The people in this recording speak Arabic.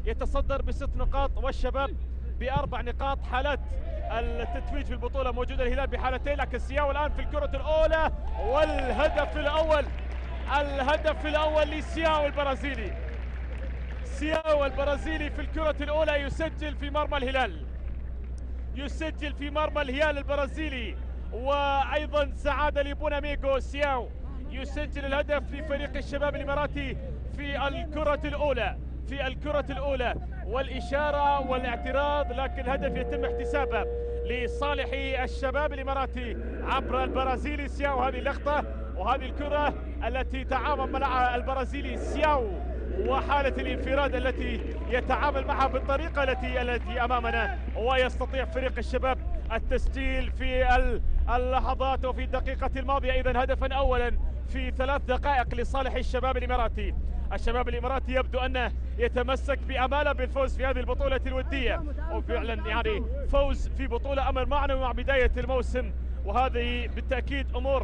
يتصدر ب6 نقاط والشباب ب4 نقاط. حالات التتويج في البطولة موجودة الهلال بحالتين، لكن سياو الآن في الكرة الأولى والهدف الأول. الهدف الأول لسياو البرازيلي. سياو البرازيلي في الكرة الأولى يسجل في مرمى الهلال، يسجل في مرمى الهلال البرازيلي. وأيضا سعادة لبوناميغو. سياو يسجل الهدف لفريق الشباب الإماراتي في الكرة الأولى، في الكرة الأولى. والإشارة والاعتراض، لكن الهدف يتم احتسابه لصالح الشباب الإماراتي عبر البرازيلي سياو. هذه اللقطة وهذه الكرة التي تعامل معها البرازيلي سياو، وحالة الانفراد التي يتعامل معها بالطريقة التي أمامنا، ويستطيع فريق الشباب التسجيل في اللحظات وفي الدقيقة الماضية. إذن هدفا أولا في 3 دقائق لصالح الشباب الإماراتي. الشباب الإماراتي يبدو أنه يتمسك بأماله بالفوز في هذه البطولة الودية، وفعلا يعني فوز في بطولة أمر معنوي مع بداية الموسم، وهذه بالتأكيد أمور